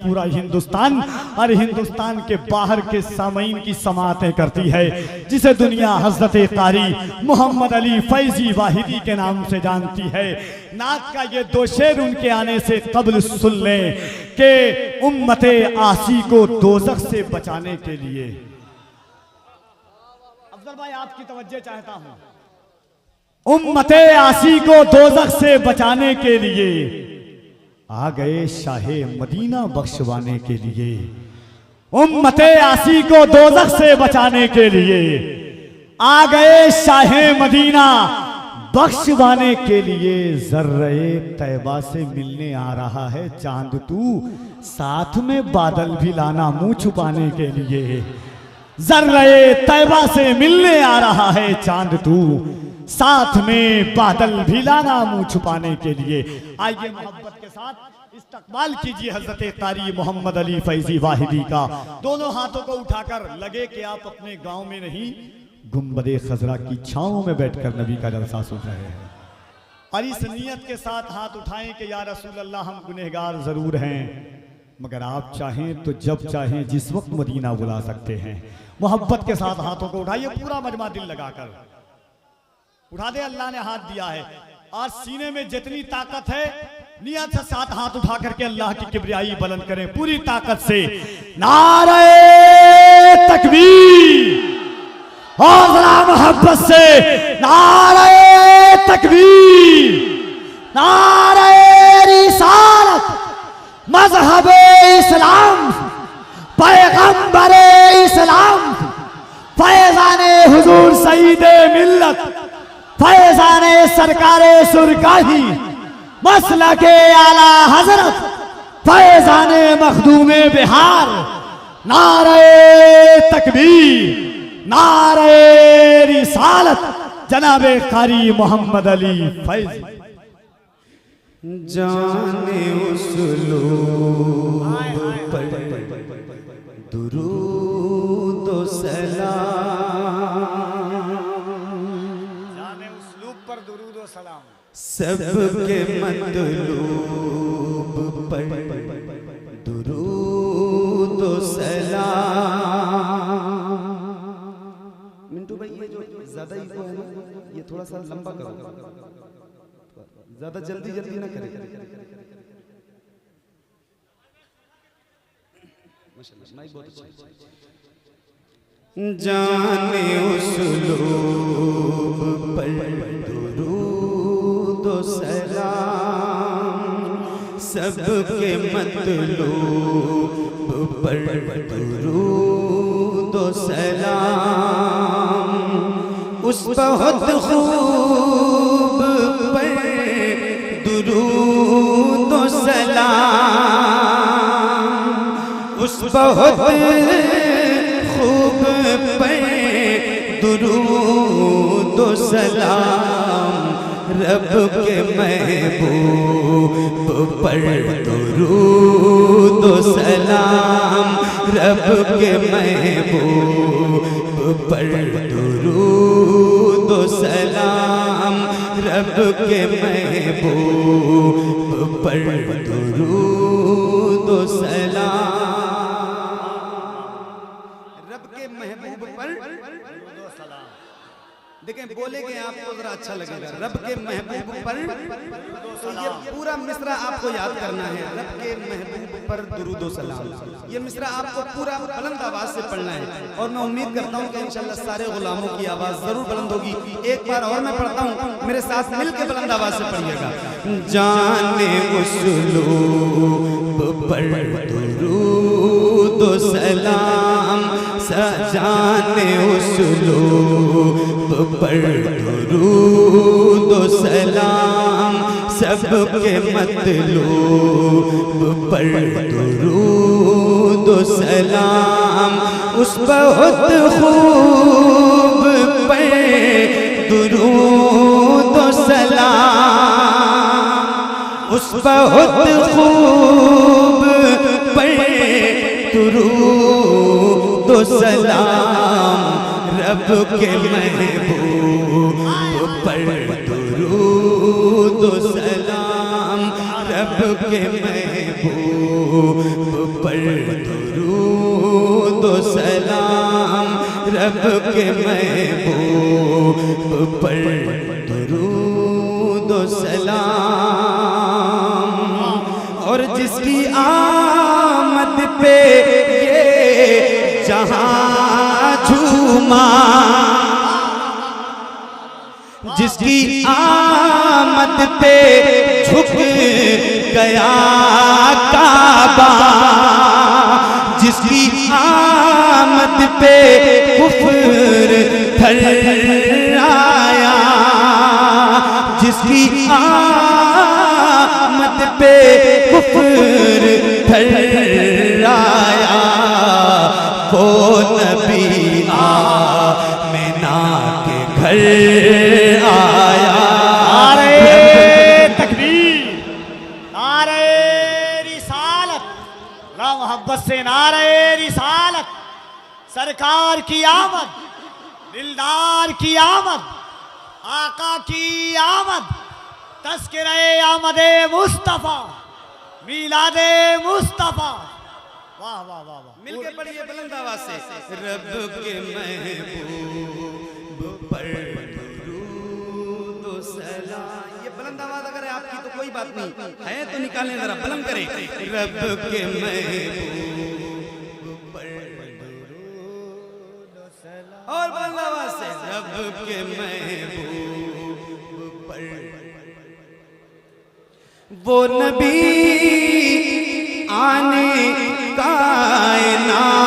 पूरा हिंदुस्तान और हिंदुस्तान के बाहर के सामीन की समाअतें करती है, जिसे दुनिया हजरत कारी मोहम्मद अली फैजी वाहिदी के नाम से जानती है। नात का ये दो शेर उनके आने से कब्ल सुन लें कि उम्मते आसी को दोज़ख से बचाने के लिए, अफजल भाई आपकी तवज्जो चाहता हूं, उम्मते आसी को दोज़ख से बचाने के लिए आ गए शाहे मदीना बख्शवाने के लिए। उम्मते आसी को दोज़ख से बचाने के लिए आ गए शाहे मदीना बख्शवाने के लिए। ज़र्रे तैबा से मिलने आ रहा है चांद तू, साथ में बादल भी लाना मुंह छुपाने के लिए। ज़र्रे तैबा से मिलने आ रहा है चांद तू, साथ में बादल भी लाना मुंह छुपाने के लिए। आइए मोहब्बत के साथ इस्तकबाल कीजिए हजरत कारी मोहम्मद अली फैजी वाहिदी का। दोनों हाथों को उठाकर लगे कि आप अपने गांव में नहीं, गुंबदे खजरा की छांव में बैठकर नबी का जलसा सुन रहे हैं। और इस नियत के साथ हाथ उठाएं कि या रसूल अल्लाह, हम गुनहगार जरूर हैं, मगर आप चाहें तो जब चाहें जिस वक्त मदीना बुला सकते हैं। मोहब्बत के साथ हाथों को उठाइए, पूरा मजमा दिल लगाकर उठा दे। अल्लाह ने हाथ दिया है, आज सीने में जितनी ताकत है नियत से साथ हाथ उठा करके अल्लाह की किबरियाई बुलंद करें पूरी ताकत से। नारे तकबीर और जरा मोहब्बत से नारे तकबीर, नारे रिसालत, मजहब इस्लाम, पैगंबर इस्लाम, फैजाने हुजूर सईदे मिल्लत, फैजाने सरकारे सुरकाही, मसलके आला हजरत, फैजाने मखदूमे बिहार। नारे तकबीर, नारे रिसालत, जनाबे कारी मोहम्मद अली फैज। जाने उसलूब पर दुरूद व सलाम, जाने उसलूब पर दुरूद व सलाम, सबके मतलूब पर दुरूद व सलाम। मिंटू भाई ये जो ज्यादा इको है ना, ये थोड़ा सा लंबा करो, ज्यादा जल्दी जल्दी ना करें। माइक बहुत अच्छा। जाने उसलूब पर दुरूद व सलाम, सबके मतलूब पर दुरूद व सलाम। उस बहुत खूब पर दुरूद व सलाम, उस बहुत खूब पर दुरूद व सलाम। रब के महबूब पर दुरूद व सलाम, रब के महबूब पर दुरूद व सलाम, रब के महबूब पर दुरूद व सलाम। रब के महबूब पर देखें, बोलेंगे आपको जरा अच्छा लगेगा। रब के महबूब पर, तो ये पूरा मिसरा आपको याद करना है। रब के महबूब पर दुरूद व सलाम, ये मिसरा आपको पूरा बुलंद आवाज से पढ़ना है। और मैं उम्मीद करता हूँ कि इंशाल्लाह सारे गुलामों की आवाज जरूर बुलंद होगी। एक बार और मैं पढ़ता हूँ, मेरे साथ मिलकर बुलंद आवाज से पढ़िएगा। जाने उसलूब पर दुरूद व सलाम, सजाने उसलूब पर दुरूद व सलाम, सबके मतलूब पर दुरूद व सलाम। उस बहुत खूब पर दुरूद व सलाम, उस बहुत खूब पर दुरूद व सलाम। रब के महबूब पर दुरूद व सलाम, रब के महबूब महबूब पर दुरूद सलाम, रब के महबूब पर दुरूद सलाम। और जिसकी आमद पे ये जहां झूमा, जिसकी आमद पे झुक गया काबा, जिसकी आमद पे कुफ्र थर्राया, जिसकी आमद पे कुफ्र थर्राया, वो नबी आमिना के घर आया। नारे तकबीर, नारे रिसालत, ला मोहब्बत से नारे रिसालत। सरकार की आमद, दिलदार की आमद, आका की आमद, तस्किरे आमदे मुस्तफा, मिलादे मुस्तफा। वाह वाह वाह वाह। मिलके पढ़िए बुलंद आवाज से, रब के महबूब पर दुरूद सलाम। ये बुलंद आवाज अगर है आपकी तो कोई बात नहीं है, तो निकालें जरा, बुलंद करें। रब के महबूब पर दुरूद सलाम, और बुलंद आवाज से, रब के महबूब पर। वो नबी आने कायनात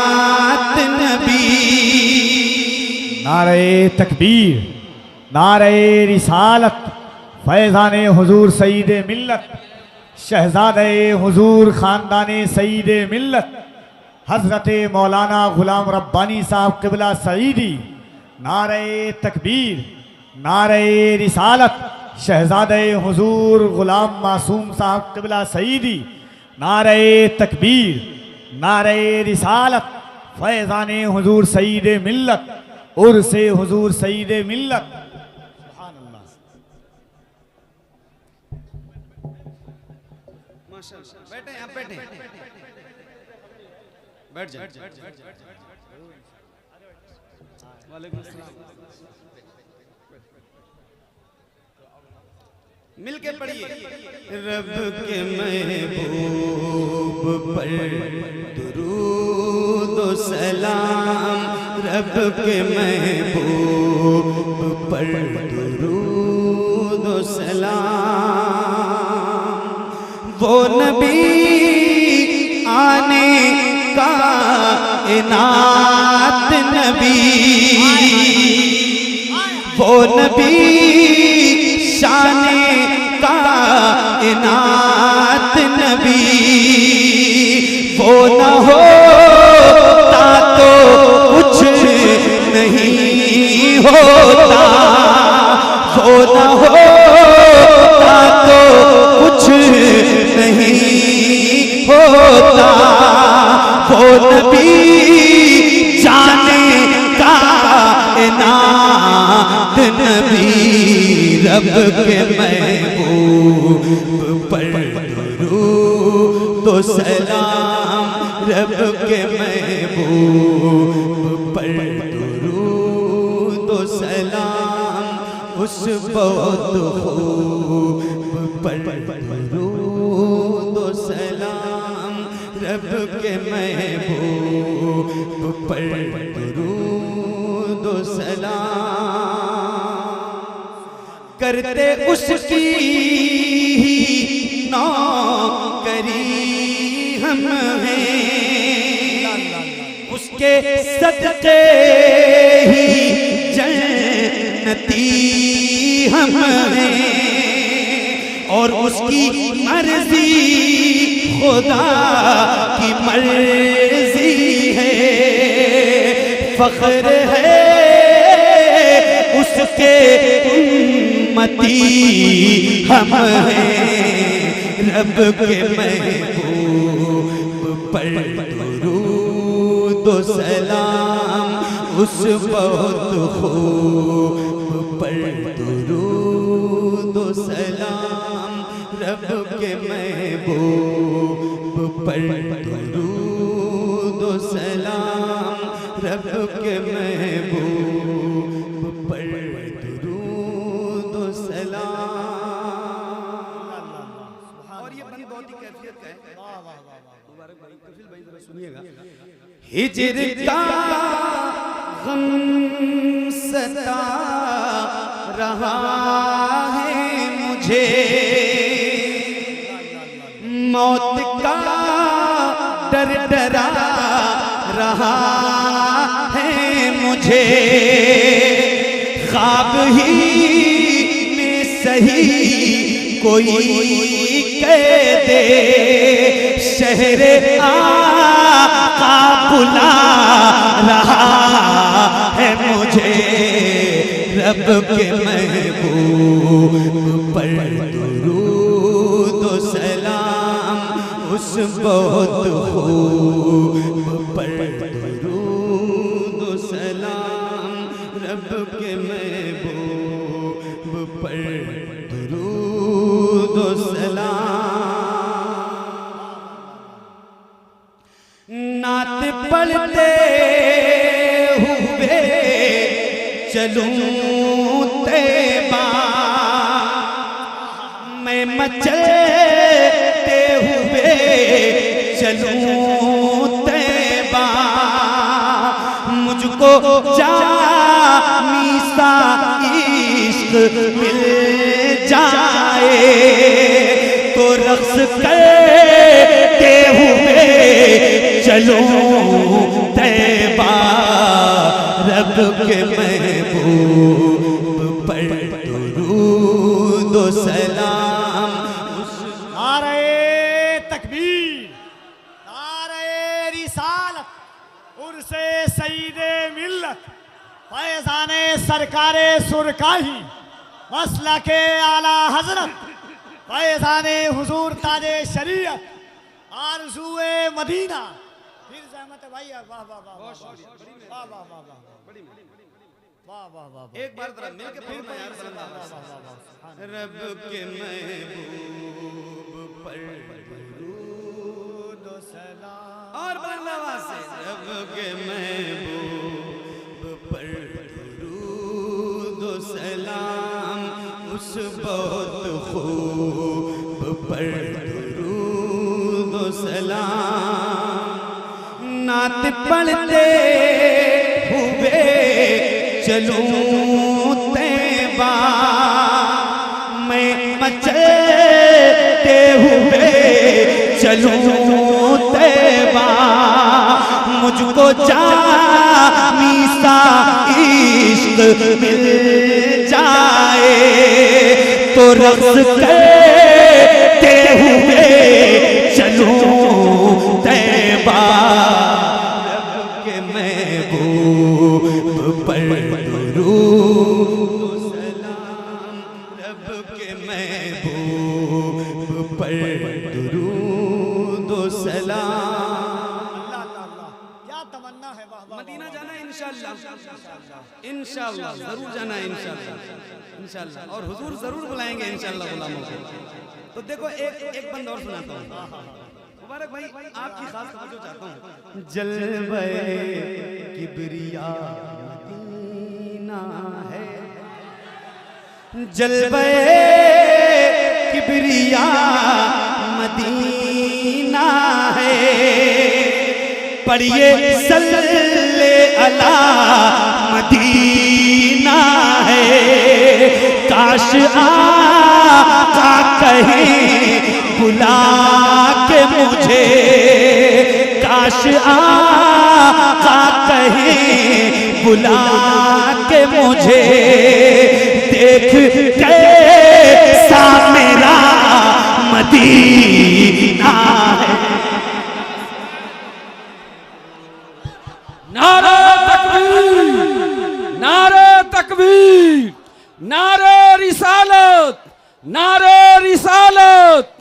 नबी। नारे तकबीर, नारे रिसालत। फैज़ाने हुजूर सईद मिल्लत, शहजादे हुजूर खानदाने सईद मिल्लत, हजरत मौलाना गुलाम रब्बानी साहब क़िबला सईदी। नारे तकबीर, नारे रिसालत। शहजादे हुजूर गुलाम मासूम साहब क़िबला सईदी। नारे तकबीर, नारे रिसालत। फैज़ाने हुजूर सईद मिल्लत, उर्से हुजूर सईद मिल्लत। सुभान अल्लाह। माशाअल्लाह। बैठे आप, बैठे, बैठ जाए। वालेकुम अस्सलाम। मिलके पढ़िए, रब के महबूब पर दुरूद सलाम, रब के महबूब पर दुरूद सलाम। वो नबी आने कायनात नबी, वो नबी शाने कायनात नबी। वो न होता तो कुछ नहीं होता, वो न होता तो कुछ नहीं होता। वो नबी जाने कायनात नबी, रब के महबूब पर दुरूद सलाम, रब के महबूब पर दुरूद सलाम। उस बहुत खूब पर दुरूद सलाम, रब के महबूब पर दुरूद सलाम। करते उसकी नौकरी हम हैं, उसके सदक़े ही जन्नती हम हैं। और उसकी मर्जी खुदा की मर्जी है, फख्र है उसके उम्मती हम हैं। रब के महबूब पर दुरूद सलाम, उस बहुत खूब पर दुरूद सलाम। रब के महबूब पर दुरूद व सलाम, रब के महबूब पर दुरूद व सलाम। और ये बंद बहुत ही कैफियत का है। मुबारक भाई, कफिल भाई जरा सुनिएगा। हिजर का गम सता रहा है मुझे, मौत का डर डरा रहा है मुझे, ख्वाब ही में सही कोई कह दे, शहरे आका बुला रहा है मुझे, रब के महबूब पर दुरूद व सलाम, उस बहुत खूब पर दुरूद व सलाम, रब के महबूब पर दुरूद व सलाम। नात पढ़ते हुए चलूं तैबा, मैं मचलते हुए चलूं तैबा, मुझको जामी सा इश्क मिल जाए तो रक्स करते हुए चलूं तैबा, रब के महबूब पर दुरूद व सलाम। नारे तकबीर, नारे रिसालत, उर्से सईदे मिल्लत, फैज़ाने सरकारे सुरकाही, मसलके आला हजरत, फैज़ाने हुजूर ताजे शरीयत, आरज़ूए मदीना। फिर ज़हमत है भाई, वाह वाह वाह वाह वाह वाह वाह वाह वाह वाह। एक बार जरा मिलके पढ़ना यार, रब के महबूब पर दुरूद व सलाम, और बुलंद आवाज से रब के महबूब पर दुरूद व सलाम, उस बहुत खूब पर दुरूद व सलाम। नात पढ़ते हुए चलूं तैबा, मैं मचलते हुए चलूं तैबा, मुझको जामी सा इश्क मिल जाए तो रक्स करते हुए चलूं तैबा, रब के महबूब पर दुरूद व सलाम, रब के महबूब पर दुरूद व सलाम। क्या तमन्ना है, वाह वाह। मदीना जाना है इंशाअल्लाह, इंशाअल्लाह जरूर जाना है इंशाअल्लाह, इंशाअल्लाह, और हुजूर जरूर बुलाएंगे इंशाअल्लाह गुलामों को। तो देखो एक बंद और सुनाता हूँ। मुबारक भाई, आपकी खास तवज्जो चाहता हूँ। जलवे किबरिया मदीना है, जलवे किबरिया मदीना है, पढ़िए सल्ले अला मदीना है, काश आका कहीं बुला के मुझे, काश आका कहीं बुला के मुझे, देख कैसा मेरा मदीना है। नारे तकबीर, नारे तकबीर, नारे रिसालत, नारे रिसालत।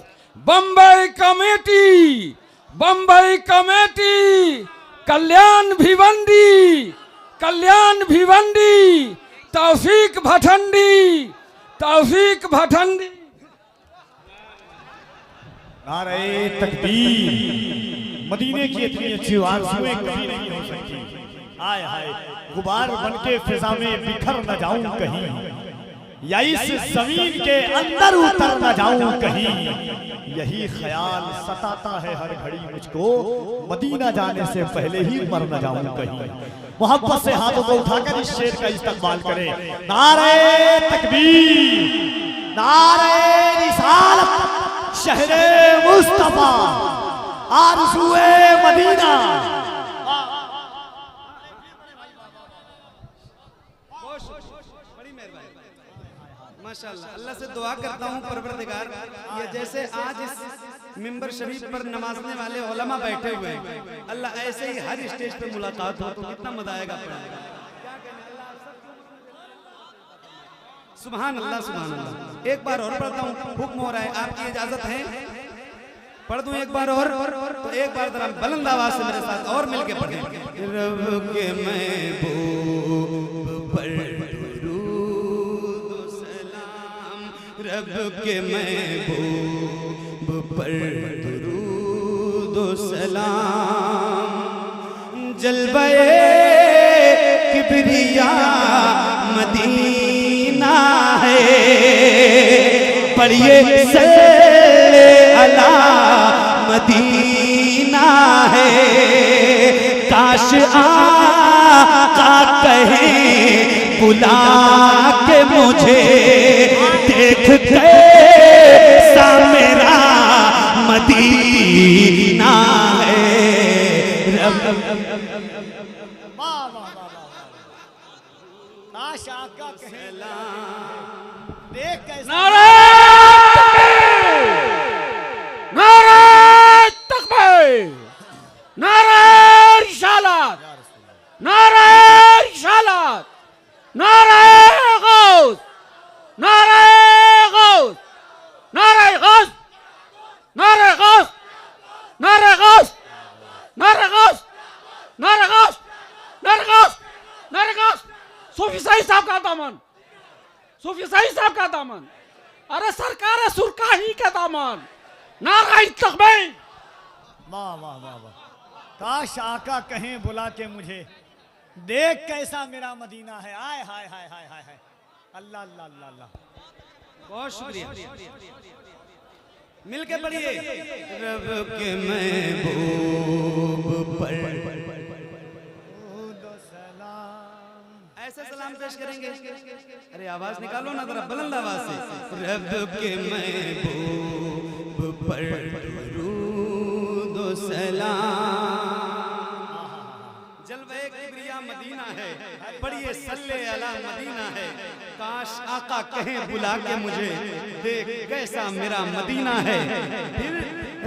बम्बई कमेटी, बम्बई कमेटी, कल्याण भिवंडी, कल्याण भिवंडी, तौफीक भटंडी, तौफीक भटंडी। नारे तकबीर। मदीने की इतनी अच्छी आरज़ुएं कभी नहीं हो सकती। आय हाय गुबार बनके फिजा में बिखर न जाऊं कहीं, या इस जमीन के अंदर उतर न जाऊं कहीं। यही ख्याल सताता है हर घड़ी मुझको, मदीना जाने से पहले ही मर न जाऊं कहीं। मोहब्बत से हाथों को उठाकर इस शेर का इस्तकबाल करें। नारे तकबीर, नारे रिसालत, शहरे मुस्तफा, आरज़ुए मदीना। माशाअल्लाह। अल्लाह से दुआ करता हूँ परवरदिगार, ये जैसे आज इस मिंबर शरीफ पर नमाजने वाले उलमा बैठे हुए हैं, अल्लाह ऐसे ही हर स्टेज पे मुलाकात हो तो कितना मजा आएगा। सुभान अल्लाह, सुभान अल्लाह। एक बार और पढ़ता हूँ, हुक्म हो रहा है, आपकी इजाजत है? पढ़ दूं एक बार और? तो एक बार जरा बुलंद आवाज से मेरे साथ और मिलके पढ़ें। रब के महबूब पर दुरूद सलाम, रब के महबूब पर दुरूद सलाम। जलवे किबरिया मदीना है, पढ़िए सल्ले अला मदीना है। काश आका कहे बुला के मुझे, देख कैसा मेरा मदीना है। काश आका कहे देख कैसा। नारे तकबीर, नारे रिसालत, नारे रिसालत, नारे गौस, नारे गौस, नारे गौस, नारे गौस, नारे गौस, नारे गौस, नारे गौस, नारे गौस, नारे गौस। सूफी साईं साहब का दामन, सूफी साईं साहब का दामन, अरे सरकार सुरकाही का दामन। नारे तकबीर। वाह वाह वाह वाह। काश आका कहें बुला के मुझे, देख कैसा मेरा मदीना है। आय हाय हाय हाय हाय हाय। अल्लाह अल्लाह अल्लाह अल्लाह। बहुत शुक्रिया। मिलके पढ़िए। रब के महबूब पर ऐसे सलाम पेश करेंगे। अरे आवाज निकालो ना जरा बुलंद आवाज से। रब के महबूब पर दुरूद सलाम। जलवे किबरिया मदीना है, पढ़िए सल्ले अला मदीना है। काश आका कहें बुला के मुझे, देख कैसा मेरा मदीना है। फिर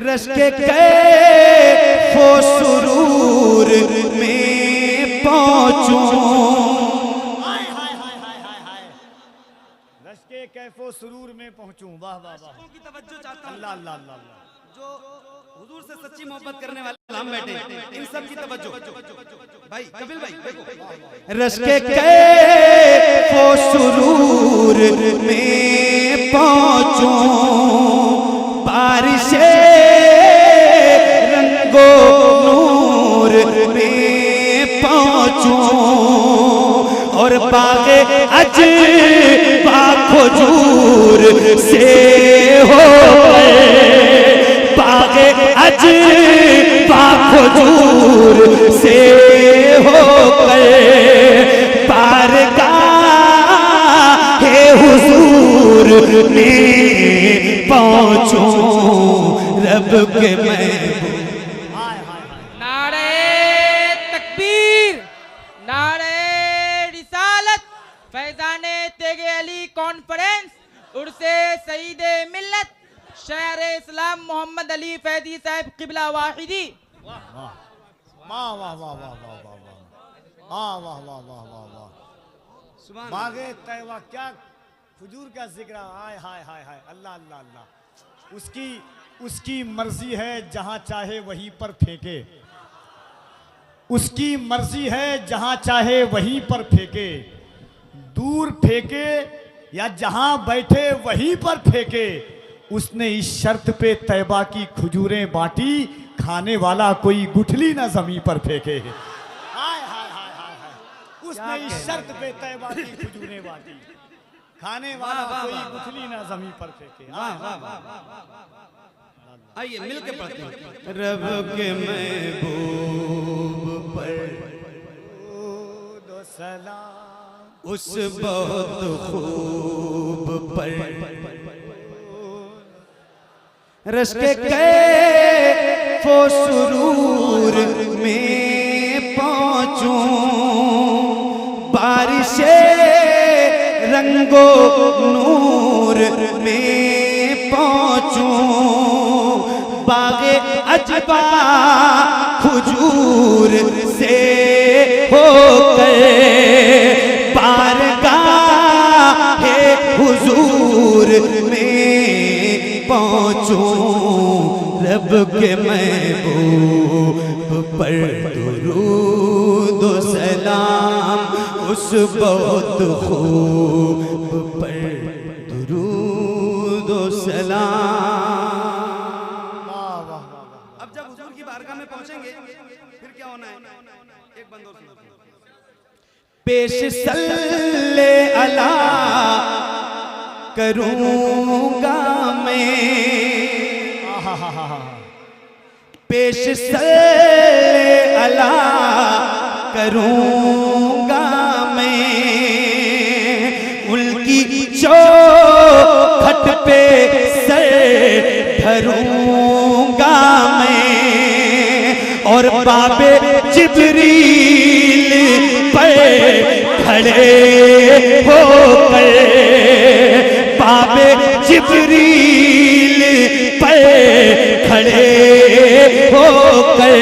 रश के कैफो सुरूर में पहुंचूं, रश के कैफो सुरूर में पहुंचूं। वाह वाह वाह। की तवज्जो चाहता हूं। अल्लाह अल्लाह अल्लाह। जो हुजूर से सच्ची मोहब्बत करने वाले हम बैठे, इन सब की तवज्जो। भाई कपिल भाई देखो। रश के कैफो सुरूर में पहुंचूं, बारिशे रंगो नूर में पहुंचूं, और बागे अजबा खुजूर से हो गए, बागे अजबा खुजूर से हो गए। बारगाहे हुजूर में पहुंचूं, रब के महबूब। नारे तकबीर, नारे रिसालत, फैजाने तेगे अली कॉन्फ्रेंस, उर्से सईद मिल्लत, शहर इस्लाम मोहम्मद अली फैदी साहब किबला वाहिदी। वाह वाह वाह वाह वाह वाह वाह वाह वाह वाह वाह वाह वाह। बागे तैवा क्या हुजूर का जिक्र। हाय हाय हाय हाय। अल्लाह अल्लाह अल्लाह। उसकी मर्जी है, जहां चाहे वहीं पर फेंके। उसकी मर्जी है, जहां चाहे वहीं पर फेंके। दूर फेंके या जहां बैठे वहीं पर फेंके। उसने इस शर्त पे तैबा की खजूरें बांटी, खाने वाला कोई गुठली ना जमीन पर फेंके। हाय हाय हाय हाय हाय, उसने इस शर्त पे तैबा की खजूरें बांटी, खाने वाला कोई गुठली ना जमीन पर फेंके। आइए मिलके पढ़ते हैं। रब के महबूब पर दो सलाम, उस बहुत खूब पर रश के कैफो सुरूर में पहुंचूं, बारिशे रंगो नूर में पहुंचूं, बागे अजबा खजूर से होकर बारगाहे हुजूर में पहुंचूं, रब के महबूब पर दुरूद व सलाम, उस बहुत खूब पर दुरूद व सलाम। अब जब हुजूर की बारगाह में पहुंचेंगे फिर क्या होना है? एक बंद और सुनो। पेश सल्ले अला करूंगा मैं, पेश सल्ले अला करूंगा मैं, उनकी चौखट पे सर धरूंगा मैं, और बाबे जिब्रील पर खड़े होकर, बाबे जिब्रील पर खड़े होकर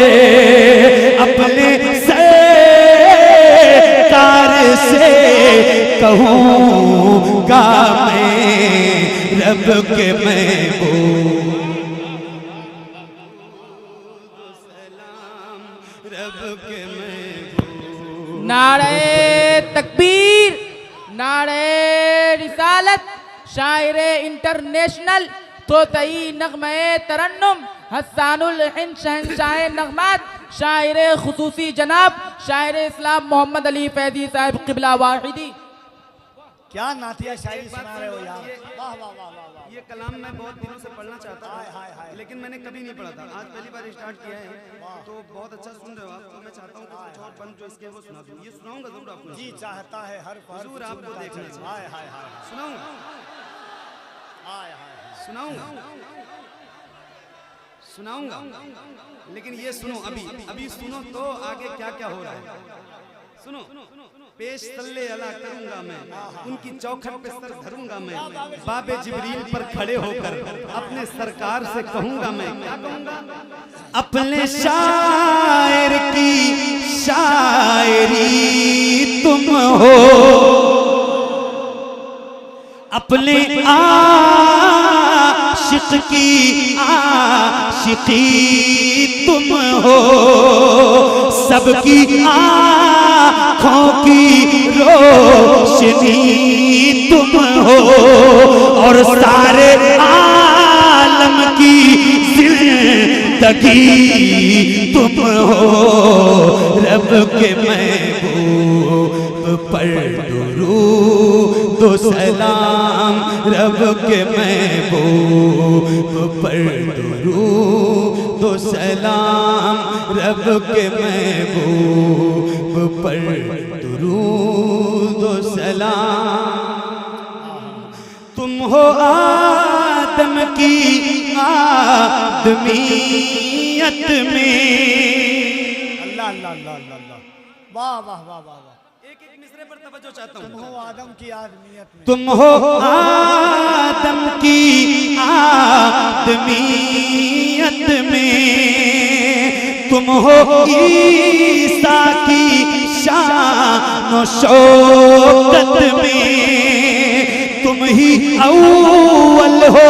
अपने सरकार से कहूँगा मैं, रब के महबूब रब के महबूब। नारे तकबीर, नारे रिसालत, शायरे इंटरनेशनल, तोतई नगमे तरन्नुम, हस्सानुल हिंद शहंशाह नगमात, शायरे खुसूसी जनाब शायरे इस्लाम मोहम्मद अली फैजी साहब क़िबला वाहिदी। क्या नातिया शायरी सुना रहे हो यार, वाह वाह वाह वाह वाह। ये कलाम मैं बहुत दिनों से पढ़ना चाहता था, लेकिन मैंने कभी नहीं पढ़ा था। आज पहली बार स्टार्ट किया है, तो बहुत अच्छा सुन रहे हो आप। तो मैं चाहता हूँ कुछ और बंद जो इसके वो सुना दूँ। ये सुनाऊंगा जरूर आपको। जी चाहता है हर हुजूर आपको देखना चाहिए। हाय हाय हाय सुनाऊं हाय हाय, सुनाऊंगा सुनाऊंगा, लेकिन ये सुनो, अभी अभी सुनो तो आगे क्या क्या हो रहा है सुनो। पेश सल्ले अला करूंगा मैं, उनकी चौखट पे सर धरूंगा मैं, बाबे जिब्रील पर खड़े होकर अपने सरकार से कहूंगा मैं। क्या कहूंगा? अपने शायर की शायरी तुम हो, अपने आशिक की आशिकी तुम हो, सबकी आँखों की रोशनी तुम हो, और सारे आलम की जिंदगी तुम हो, रब के महबूब पर दुरूद व सलाम, रब के महबूब पर दुरूद व सलाम, रब के महबूब पर दुरूद व सलाम। तुम हो आदम की आदमियत में, अल्लाह अल्लाह अल्लाह अल्लाह, वाह वाह वाह वाह। एक एक मिसरे पर तवज्जो चाहता हूँ। तुम हो आदम की आदमियत में, तुम हो आदम की आदमियत में, तुम हो ईसा की शान व शौकत में, तुम ही अव्वल हो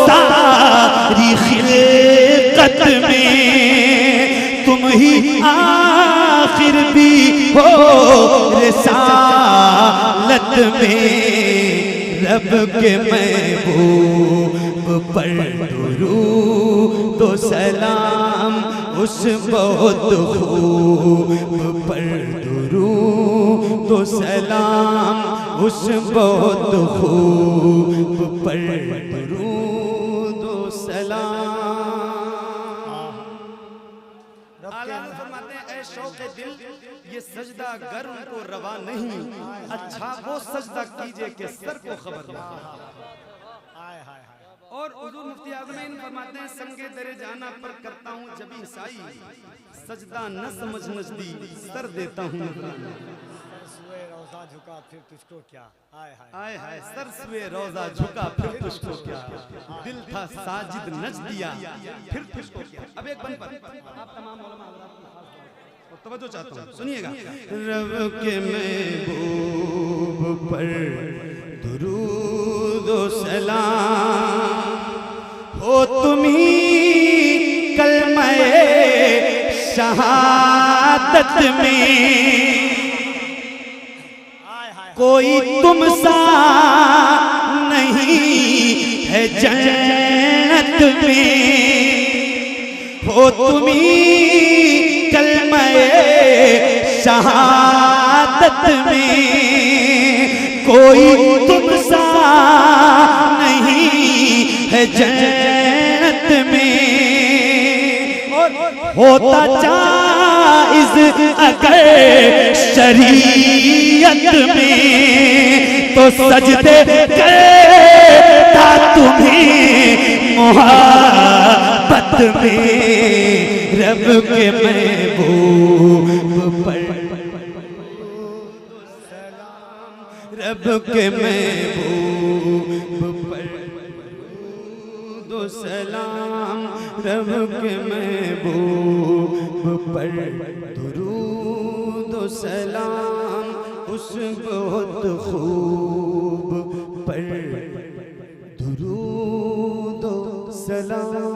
सारी खिलकत में, तुम ही आखिर भी हो रिसालत में, रब के महबूब पर दुरूद व सलाम, उस बहुत खूब पर दुरूद व सलाम, उस बहुत खूब पर दुरूद व सलाम। आला फरमाते हैं, ऐ शौक़ दिल ये सजदा गर उनको रवा नहीं, अच्छा वो सजदा कीजिए कि सर को खबर नहीं। और हुजूर मुफ्ती आज़मीन फरमाते हैं, संगे दरे जाना पर करता हूँ जब ईसाई, सजदा न समझ नजदी सर देता हूँ। रोजा झुका फिर तुझको क्या, आय हाय सर सुए रोजा झुका फिर तुझको क्या, दिल था साजिद नच दिया फिर तुझको क्या। अब एक बन पर आप तमाम उलमा और तवज्जो चाहता हूँ, सुनिएगा। रब के महबूब पर दुरूद व सलाम, हो तुम्ही कलमे शहादत में, कोई तुम सा नहीं है जन्नत में, हो तुम्ही कलमे शहादत में, कोई तुम सा नहीं है जन्नत में। होता जाइज़ अगर शरीयत में, तो सजदे करता तुम्हें मोहब्बत में, रब के महबूब पर रब के महबूब पर दो सलाम, रब के महबूब पर दुरूद व सलाम, उस बहुत खूब पर दुरूद व सलाम।